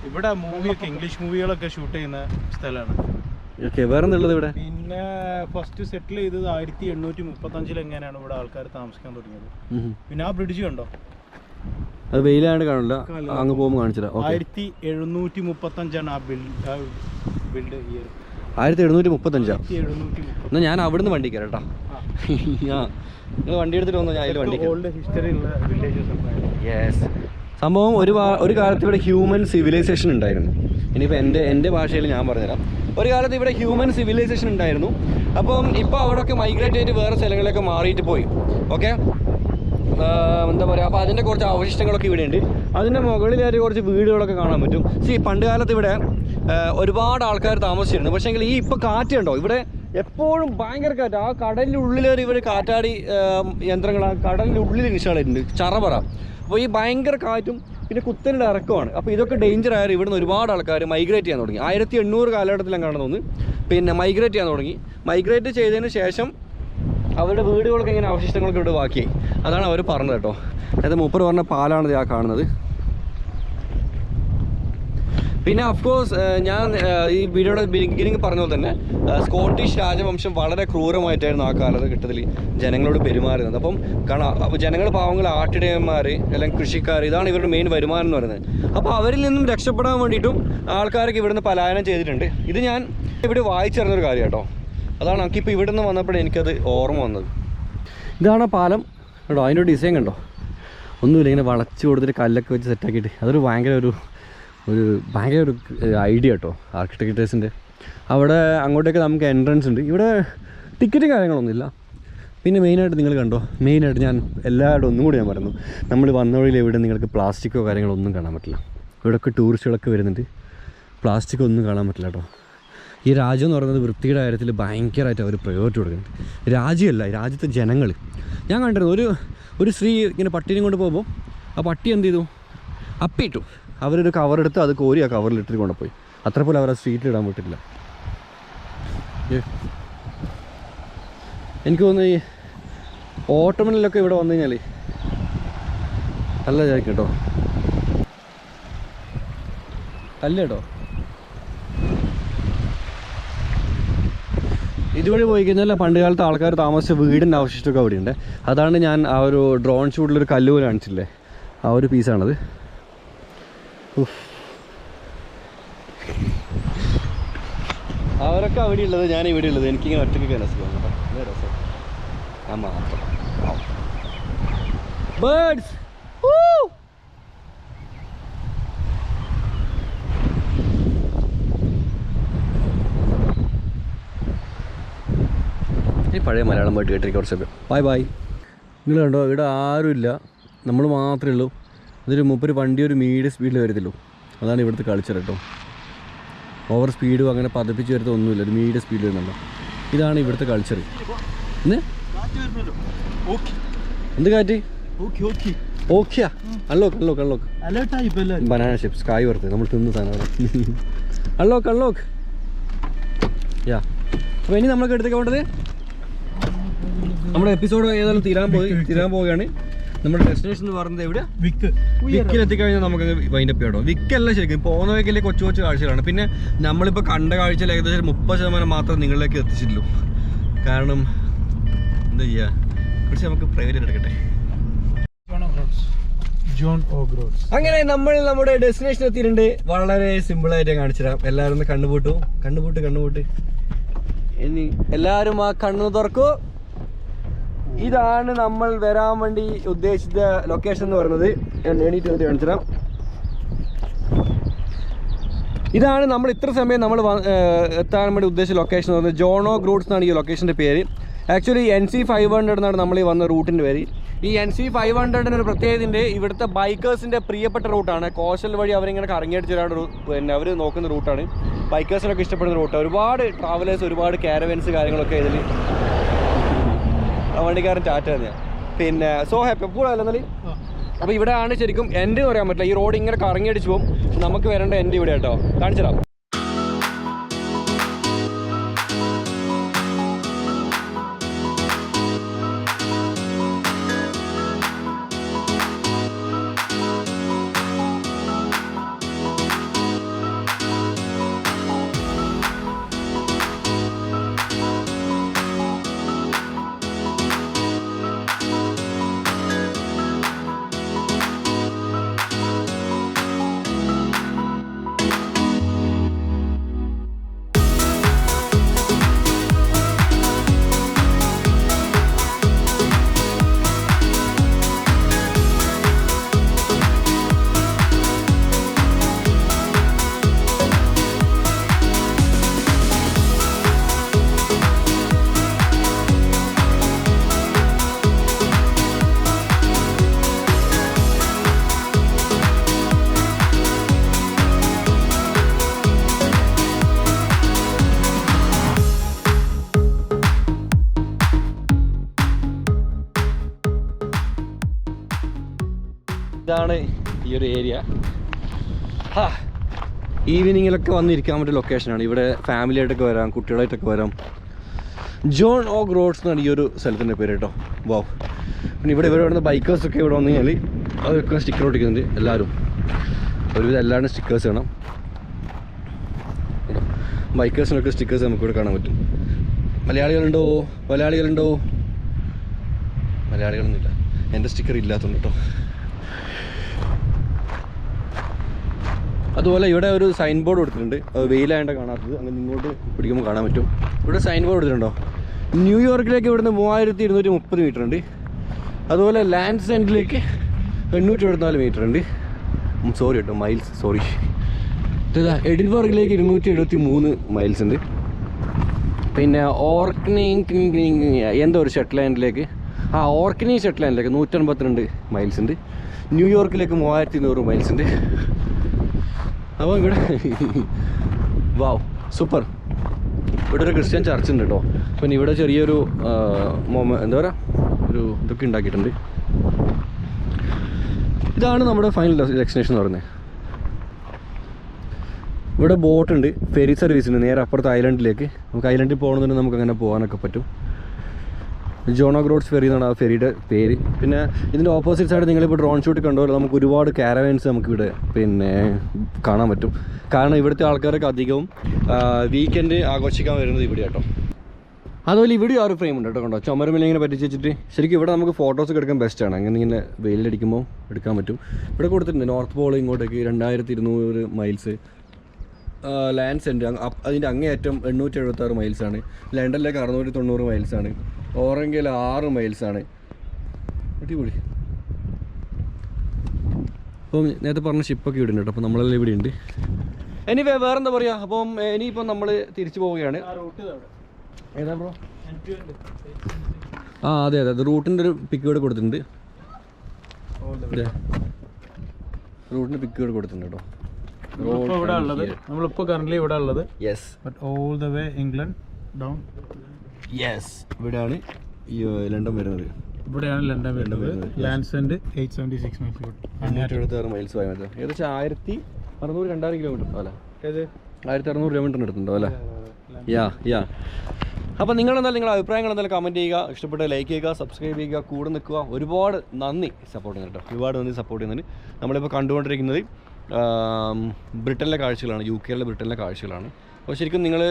ഇവിടെ മൂവിയൊക്കെ ഇംഗ്ലീഷ് മൂവികളൊക്കെ ഷൂട്ട് ചെയ്യുന്ന സ്ഥലമാണ്. ഓക്കെ, വേറെ എന്തുള്ളത് ഇവിടെ? പിന്നെ ഫസ്റ്റ് സെറ്റിൽ ചെയ്തത് 1835 എങ്ങനെയാണ് ഇവിടെ ആൾക്കാർ താമസിക്കാൻ തുടങ്ങിയത്. പിന്നെ ആ ബ്രിഡ്ജ് കണ്ടോ? അത് വെയിലാണ്ട് കാണില്ല, അങ്ങ് പോകുമ്പോൾ കാണിച്ചില്ല. 1735 ആ ബിൽഡ് ഇയർ. 1735. എന്നാൽ ഞാൻ അവിടുന്ന് വണ്ടി കയറട്ടാ. നിങ്ങൾ വണ്ടി എടുത്തിട്ട് വന്നോ, ഞാൻ അതിൽ വണ്ടി. ഓൾഡ് ഹിസ്റ്ററി ഉള്ള വില്ലേജസ്. യെസ്, സംഭവം ഒരു കാലത്ത് ഇവിടെ ഹ്യൂമൻ സിവിലൈസേഷൻ ഉണ്ടായിരുന്നു. ഇനിയിപ്പോൾ എൻ്റെ ഭാഷയിൽ ഞാൻ പറഞ്ഞുതരാം. ഒരു കാലത്ത് ഇവിടെ ഹ്യൂമൻ സിവിലൈസേഷൻ ഉണ്ടായിരുന്നു. അപ്പം ഇപ്പോൾ അവിടെയൊക്കെ മൈഗ്രേറ്റ് ചെയ്ത് വേറെ സ്ഥലങ്ങളിലൊക്കെ മാറിയിട്ട് പോയി. ഓക്കെ, എന്താ പറയുക, അപ്പോൾ അതിൻ്റെ കുറച്ച് അവശിഷ്ടങ്ങളൊക്കെ ഇവിടെ ഉണ്ട്. അതിൻ്റെ മുകളിലായിട്ട് കുറച്ച് വീടുകളൊക്കെ കാണാൻ പറ്റും. പണ്ട് കാലത്ത് ഇവിടെ ഒരുപാട് ആൾക്കാർ താമസിച്ചിരുന്നു. പക്ഷേ എങ്കിൽ ഈ ഇപ്പോൾ കാറ്റ് കണ്ടോ, ഇവിടെ എപ്പോഴും ഭയങ്കര കാറ്റ്. ആ കടലിൻ്റെ ഉള്ളിലൊരു ഇവർ കാറ്റാടി യന്ത്രങ്ങൾ ആ കടലിൻ്റെ ഉള്ളിൽ ഇൻസ്റ്റാൾ ചെയ്തിട്ടുണ്ട്, ചറപറ. അപ്പോൾ ഈ ഭയങ്കര കാറ്റും പിന്നെ കുത്തൻ്റെ ഇറക്കമാണ്. അപ്പോൾ ഇതൊക്കെ ഡേഞ്ചർ ആയാലും ഇവിടുന്ന് ഒരുപാട് ആൾക്കാർ മൈഗ്രേറ്റ് ചെയ്യാൻ തുടങ്ങി. 1800 കാലഘട്ടത്തിലാണ് കാണുന്നത്. പിന്നെ മൈഗ്രേറ്റ് ചെയ്യാൻ തുടങ്ങി. മൈഗ്രേറ്റ് ചെയ്തതിന് ശേഷം അവരുടെ വീടുകളൊക്കെ ഇങ്ങനെ അവശിഷ്ടങ്ങളൊക്കെ ഇവിടെ ബാക്കിയായി. അതാണ് അവർ പറഞ്ഞത് കേട്ടോ. അതായത് മൂപ്പർ പറഞ്ഞ പാലാണിത് ആ കാണുന്നത്. പിന്നെ അഫ്കോഴ്സ് ഞാൻ ഈ വീഡിയോയുടെ ബിഗിനിങ് പറഞ്ഞ പോലെ തന്നെ സ്കോട്ടിഷ് രാജവംശം വളരെ ക്രൂരമായിട്ടായിരുന്നു ആ കാലഘട്ടത്തിൽ ജനങ്ങളോട് പെരുമാറുന്നത്. അപ്പം കാണാം, ജനങ്ങൾ പാവങ്ങൾ ആട്ടിടയന്മാർ അല്ലെങ്കിൽ കൃഷിക്കാർ, ഇതാണ് ഇവരുടെ മെയിൻ വരുമാനം എന്ന് പറയുന്നത്. അപ്പോൾ അവരിൽ നിന്നും രക്ഷപ്പെടാൻ വേണ്ടിയിട്ടും ആൾക്കാരൊക്കെ ഇവിടുന്ന് പലായനം ചെയ്തിട്ടുണ്ട്. ഇത് ഞാൻ ഇവിടെ വായിച്ചറിഞ്ഞൊരു കാര്യം കേട്ടോ. അതാണ് നമുക്കിപ്പോൾ ഇവിടെ നിന്ന് വന്നപ്പോഴേ എനിക്കത് ഓർമ്മ വന്നത്. ഇതാണ് പാലം കേട്ടോ. അതിൻ്റെ ഡിസൈൻ കണ്ടോ, ഒന്നുമില്ല, ഇങ്ങനെ വളച്ച് കൊടുത്തിട്ട് കല്ലൊക്കെ വെച്ച് സെറ്റാക്കിയിട്ട്. അതൊരു ഭയങ്കര ഒരു ഐഡിയ കേട്ടോ ആർക്കിടെക്ചേഴ്സിൻ്റെ. അവിടെ അങ്ങോട്ടേക്ക് നമുക്ക് എൻട്രൻസ് ഉണ്ട്. ഇവിടെ ടിക്കറ്റും കാര്യങ്ങളൊന്നുമില്ല. പിന്നെ മെയിനായിട്ട് നിങ്ങൾ കണ്ടോ, മെയിനായിട്ട് ഞാൻ എല്ലാവരും ഒന്നും കൂടി ഞാൻ പറയുന്നു, നമ്മൾ വന്ന വഴിയിൽ എവിടെ നിങ്ങൾക്ക് പ്ലാസ്റ്റിക്കോ കാര്യങ്ങളോ ഒന്നും കാണാൻ പറ്റില്ല. ഇവിടെയൊക്കെ ടൂറിസ്റ്റുകളൊക്കെ വരുന്നുണ്ട്, പ്ലാസ്റ്റിക് ഒന്നും കാണാൻ പറ്റില്ല കേട്ടോ. ഈ രാജ്യം എന്ന് പറയുന്നത് വൃത്തിയുടെ കാര്യത്തിൽ ഭയങ്കരമായിട്ട് അവർ പ്രയോറിറ്റി കൊടുക്കുന്നുണ്ട്. രാജ്യമല്ല, രാജ്യത്തെ ജനങ്ങൾ. ഞാൻ കണ്ടിരുന്നു ഒരു സ്ത്രീ ഇങ്ങനെ പട്ടീനെ കൊണ്ട് പോകുമ്പോൾ ആ പട്ടി എന്ത് ചെയ്തു, അപ്പിയിട്ടു. അവരൊരു കവറെടുത്ത് അത് കോരി ആ കവറിലിട്ടിട്ട് കൊണ്ടുപോയി. അത്ര പോലെ അവർ ആ സ്ട്രീറ്റിലിടാൻ പറ്റില്ല. എനിക്ക് തോന്നുന്നു ഈ ഓട്ടോമനിലൊക്കെ ഇവിടെ വന്നു കഴിഞ്ഞാൽ നല്ല വിചാരിക്കും കേട്ടോ. അല്ല കേട്ടോ, ഇതുവഴി പോയി കഴിഞ്ഞാൽ പണ്ട് കാലത്ത് ആൾക്കാർ താമസിച്ച വീടിൻ്റെ അവശിഷ്ടമൊക്കെ അവിടെയുണ്ട്. അതാണ് ഞാൻ ആ ഒരു ഡ്രോൺ ഷൂട്ടിലൊരു കല്ലുപോലെ കാണിച്ചില്ലേ, ആ ഒരു പീസാണത്. അവരൊക്കെ അവിടെ ഉള്ളത്, ഞാൻ ഇവിടെ ഉള്ളത്. എനിക്കിങ്ങനെ ഒറ്റയ്ക്ക് രസമാണ് കേട്ടോ. രസം ഞാൻ മാത്രം. ബേർഡ്സ് ഈ പഴയ മലയാളം പാട്ട് കേട്ടിരിക്കും കുറച്ച്. Bye bye. നിങ്ങൾ കണ്ടോ, ഇവിടെ ആരുമില്ല, നമ്മൾ മാത്രമേ ഉള്ളൂ. അതൊരു മുപ്പര് വണ്ടി ഒരു മീഡിയം സ്പീഡിൽ വരത്തുള്ളൂ. അതാണ് ഇവിടുത്തെ കൾച്ചർ കേട്ടോ. ഓവർ സ്പീഡും അങ്ങനെ പതിപ്പിച്ച് വരുത്ത ഒന്നുമില്ല, ഒരു മീഡിയം സ്പീഡ് വരുന്നുണ്ടോ. ഇതാണ് ഇവിടുത്തെ കൾച്ചർ. എന്ത് കാറ്റ്? ഓക്കെയാ, അൺലോക്ക് ബനാന ഷിപ്സ് കായ് വറുത്ത് നമ്മൾ തിന്ന സാധനമാണ്. അൺലോക്ക് യാ. അപ്പോൾ ഇനി നമ്മളൊക്കെ എടുത്തേക്ക് വേണ്ടത്, നമ്മുടെ എപ്പിസോഡ് ഏതായാലും തീരാൻ പോവുകയാണ്. നമ്മുടെ ഡെസ്റ്റിനേഷൻ എന്ന് പറയുന്നത് എവിടെ, വിക്കിൽ എത്തിക്കഴിഞ്ഞാൽ നമുക്ക് വൈൻഡപ്പ് ചെയ്യണം. വിക്കല്ല ശരിക്കും പോകുന്ന വഴിക്കല്ലേ കൊച്ചു കാഴ്ചകളാണ്. പിന്നെ നമ്മളിപ്പോൾ കണ്ട കാഴ്ചയിൽ ഏകദേശം 30% മാത്രം നിങ്ങളിലേക്ക് എത്തിച്ചിട്ടുള്ളൂ. കാരണം എന്താ ചെയ്യുക, കുറച്ച് നമുക്ക് പ്രൈവറ്റ് എടുക്കട്ടെ. ജോൺ ഓ ഗ്രോട്സ്. അങ്ങനെ നമ്മൾ നമ്മുടെ ഡെസ്റ്റിനേഷൻ എത്തിയിട്ടുണ്ട്. വളരെ സിമ്പിളായിട്ട് കാണിച്ചു തരാം. എല്ലാവരും ഒന്ന് കണ്ണുപൂട്ട്. ഇനി എല്ലാവരും ആ കണ്ണു തുറക്കൂ. ഇതാണ് നമ്മൾ വരാൻ വേണ്ടി ഉദ്ദേശിച്ച ലൊക്കേഷൻ എന്ന് പറയുന്നത്. എണീറ്റ് കാണിച്ചു തരാം. ഇതാണ് നമ്മൾ ഇത്ര സമയം നമ്മൾ എത്താൻ വേണ്ടി ഉദ്ദേശിച്ച ലൊക്കേഷൻ എന്ന് പറയുന്നത്. ജോൺ ഓ ഗ്രോട്സ് എന്നാണ് ഈ ലൊക്കേഷൻ്റെ പേര്. ആക്ച്വലി NC500 എന്നാണ് നമ്മൾ ഈ വന്ന റൂട്ടിൻ്റെ പേര്. ഈ NC500 ഒരു പ്രത്യേകതയുണ്ട്. ഇവിടുത്തെ ബൈക്കേഴ്സിൻ്റെ പ്രിയപ്പെട്ട റൂട്ടാണ്. കോസ്റ്റൽ വഴി അവരിങ്ങനെ കറങ്ങിയടിച്ചൊരാണ്, പിന്നെ അവർ നോക്കുന്ന റൂട്ടാണ്. ബൈക്കേഴ്സിനൊക്കെ ഇഷ്ടപ്പെടുന്ന റൂട്ട്. ഒരുപാട് ട്രാവലേഴ്സ്, ഒരുപാട് കാരവൻസ് കാര്യങ്ങളൊക്കെ ഇതിൽ. വണ്ടിക്കാരൻ ടാറ്റ തന്നെയാണ്. പിന്നെ സോ ഹാപ്പി എപ്പോഴും അല്ല എന്നാലും. അപ്പോൾ ഇവിടെയാണ് ശരിക്കും എൻഡ് എന്ന് പറയാൻ പറ്റില്ല. ഈ റോഡ് ഇങ്ങനെ കറങ്ങിയടിച്ച് പോകും. നമുക്ക് വരേണ്ട എൻഡ് ഇവിടെ കേട്ടോ. കാണിച്ചു തരാം. ഇതാണ് ഈ ഒരു ഏരിയ. ഈവനിങ്ങിലൊക്കെ വന്നിരിക്കാൻ പറ്റിയ ലൊക്കേഷനാണ്. ഇവിടെ ഫാമിലിയായിട്ടൊക്കെ വരാം, കുട്ടികളായിട്ടൊക്കെ വരാം. ജോൺ ഓ ഗ്രോട്സ് എന്നാണ് ഈ ഒരു സ്ഥലത്തിൻ്റെ പേര് കേട്ടോ. വാവ്. പിന്നെ ഇവിടെ വരുന്ന ബൈക്കേഴ്സൊക്കെ ഇവിടെ വന്നു കഴിഞ്ഞാൽ അതൊക്കെ സ്റ്റിക്കർ ഒട്ടിക്കുന്നുണ്ട്. എല്ലാവരും ഒരുവിധം എല്ലാവരും സ്റ്റിക്കേഴ്സ് കാണാം. ബൈക്കേഴ്സിനൊക്കെ സ്റ്റിക്കേഴ്സ് നമുക്കിവിടെ കാണാൻ പറ്റും. മലയാളികളുണ്ടോ? മലയാളികളൊന്നുമില്ല, എൻ്റെ സ്റ്റിക്കർ ഇല്ലാത്തതുകൊണ്ട് കേട്ടോ. അതുപോലെ ഇവിടെ ഒരു സൈൻ ബോർഡ് കൊടുത്തിട്ടുണ്ട്. അത് വെയിലായണ്ട കാണാത്തത്, അങ്ങനെ ഇങ്ങോട്ട് പിടിക്കുമ്പോൾ കാണാൻ പറ്റും. ഇവിടെ സൈൻ ബോർഡ് കൊടുത്തിട്ടുണ്ടോ? ന്യൂയോർക്കിലേക്ക് ഇവിടുന്ന് 3230 മീറ്റർ ഉണ്ട്. അതുപോലെ ലാൻഡ്സ് എൻഡിലേക്ക് 874 മീറ്റർ ഉണ്ട്. സോറി കേട്ടോ, മൈൽസ് സോറി. എഡിൻബർഗിലേക്ക് 273 മൈൽസ് ഉണ്ട്. പിന്നെ എന്തോ ഒരു ഷെറ്റ്ലാൻഡിലേക്ക് ഓർക്കനി ഷെറ്റ്ലാൻഡിലേക്ക് 152 മൈൽസ് ഉണ്ട്. ന്യൂയോർക്കിലേക്ക് 3200 മൈൽസ് ഉണ്ട്. അപ്പോൾ ഇവിടെ വാവ് സൂപ്പർ. ഇവിടെ ഒരു ക്രിസ്ത്യൻ ചർച്ച് ഉണ്ട് കേട്ടോ. പിന്നെ ഇവിടെ ചെറിയൊരു എന്താ പറയുക, ഒരു ഇതൊക്കെ ഉണ്ടാക്കിയിട്ടുണ്ട്. ഇതാണ് നമ്മുടെ ഫൈനൽ ഡെസ്റ്റിനേഷൻ എന്ന് പറയുന്നത്. ഇവിടെ ബോട്ടുണ്ട്, ഫെറി സർവീസ് ഉണ്ട് നേരെ അപ്പുറത്ത് ഐലൻഡിലേക്ക്. നമുക്ക് ഐലൻഡിൽ പോകണമെന്നുണ്ടെങ്കിൽ നമുക്ക് അങ്ങനെ പോകാനൊക്കെ പറ്റും. ജോൺ ഓ ഗ്രോട്സ് ഫെറി എന്നാണ് ആ ഫെറിയുടെ പേര്. പിന്നെ ഇതിൻ്റെ ഓപ്പോസിറ്റ് സൈഡ് നിങ്ങളിപ്പോൾ ഡ്രോൺ ഷൂട്ട് കണ്ടുപോലെ നമുക്ക് ഒരുപാട് കാരവാൻസ് നമുക്കിവിടെ പിന്നെ കാണാൻ പറ്റും. കാരണം ഇവിടുത്തെ ആൾക്കാരൊക്കെ അധികവും വീക്കെൻഡ് ആഘോഷിക്കാൻ വരുന്നത് ഇവിടെ കേട്ടോ. അതുപോലെ ഇവിടെ ആ ഒരു ഫ്രെയിം ഉണ്ട് കേട്ടോ. കണ്ടോ, ചുമരുമില്ലിങ്ങനെ പറ്റിച്ച് വെച്ചിട്ട് ശരിക്കും ഇവിടെ നമുക്ക് ഫോട്ടോസ് എടുക്കാൻ ബെസ്റ്റാണ്. അങ്ങനെ ഇങ്ങനെ വെയിലടിക്കുമ്പോൾ എടുക്കാൻ പറ്റും. ഇവിടെ കൊടുത്തിട്ടുണ്ട് നോർത്ത് പോൾ ഇങ്ങോട്ടേക്ക് 2200 മൈൽസ്. ലാൻഡ്സ് ഉണ്ട് അതിൻ്റെ അങ്ങേയറ്റം 876 മൈൽസാണ്. ലണ്ടനിലേക്ക് 690 മൈൽസാണ്. ഓറഞ്ചിൽ 6 മൈൽസാണ്. അടിപൊളി. അപ്പം നേരത്തെ പറഞ്ഞ ഷിപ്പൊക്കെ ഇവിടെ ഉണ്ട് കേട്ടോ. അപ്പോൾ നമ്മളെല്ലാം ഇവിടെ ഉണ്ട്. എനിവേ വേറെ എന്താ പറയുക, അപ്പം ഇനിയിപ്പം നമ്മൾ തിരിച്ചു പോവുകയാണ്. ഏതാ ബ്രോ? അതെ അത് റൂട്ടിൻ്റെ ഒരു പിക്ക് ഇവിടെ കൊടുത്തിട്ടുണ്ട്. റൂട്ടിൻ്റെ പിക്ക് ഇവിടെ കൊടുത്തിട്ടുണ്ട് കേട്ടോ. നമ്മളിപ്പോൾ കറന്റ് ഇവിടെ ഉള്ളത്. Yes, but all the way England down. Yes, ഇവിടെയാണ് ഈ ലണ്ടൻ വരുന്നത്. ഇവിടെയാണ് ലണ്ടൻ വരുന്നത്. Lands end 876 miles. 876 മൈൽസ് ആയി മതി. ഏകദേശം 1600-2000 കിലോമീറ്റർ അല്ലേ? 1600 കിലോമീറ്ററിന് എടുത്തുണ്ടോ അല്ലേ? യാ. അപ്പോൾ നിങ്ങളെന്തായാലും നിങ്ങളുടെ അഭിപ്രായങ്ങൾ എന്തായാലും കമൻറ്റ് ചെയ്യുക. ഇഷ്ടപ്പെട്ട ലൈക്ക് ചെയ്യുക, സബ്സ്ക്രൈബ് ചെയ്യുക, കൂടെ നിൽക്കുക. ഒരുപാട് നന്ദി സപ്പോർട്ട് ചെയ്യുന്നുണ്ട് കേട്ടോ. ഒരുപാട് നന്ദി സപ്പോർട്ട് ചെയ്യുന്നതിന്. നമ്മളിപ്പോൾ കണ്ടുകൊണ്ടിരിക്കുന്നത് ബ്രിട്ടനിലെ കാഴ്ചകളാണ്, ബ്രിട്ടനിലെ കാഴ്ചകളാണ്. അപ്പോൾ ശരിക്കും നിങ്ങൾ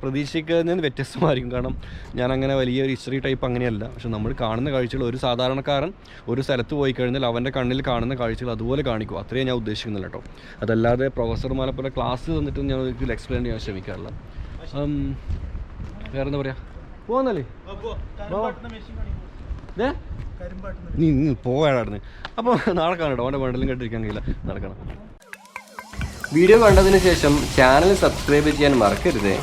പ്രതീക്ഷിക്കുന്നതിന് വ്യത്യസ്തമായിരിക്കും. കാരണം ഞാൻ അങ്ങനെ വലിയൊരു ഹിസ്റ്ററി ടൈപ്പ് അങ്ങനെയല്ല. പക്ഷെ നമ്മൾ കാണുന്ന കാഴ്ചകൾ ഒരു സാധാരണക്കാരൻ ഒരു സ്ഥലത്ത് പോയി കഴിഞ്ഞാൽ അവൻ്റെ കണ്ണിൽ കാണുന്ന കാഴ്ചകൾ അതുപോലെ കാണിക്കും. അത്രയും ഞാൻ ഉദ്ദേശിക്കുന്നില്ല കേട്ടോ. അതല്ലാതെ പ്രൊഫസർമാരെ പോലെ ക്ലാസ് തന്നിട്ടും ഞാൻ ഒരിക്കലും എക്സ്പ്ലെയിൻ ചെയ്യാൻ ശ്രമിക്കാറില്ല. വേറെ എന്താ പറയുക, പോവാന്നല്ലേ നീ പോവാടായിരുന്നു. അപ്പോൾ നാളെ കാണട്ടോ. അവൻ്റെ ബണ്ടിലും കേട്ടിരിക്കാൻ കഴിയില്ല, നടക്കണം. വീഡിയോ കണ്ടതിന് ശേഷം ചാനൽ സബ്സ്ക്രൈബ് ചെയ്യാൻ മറക്കരുത്.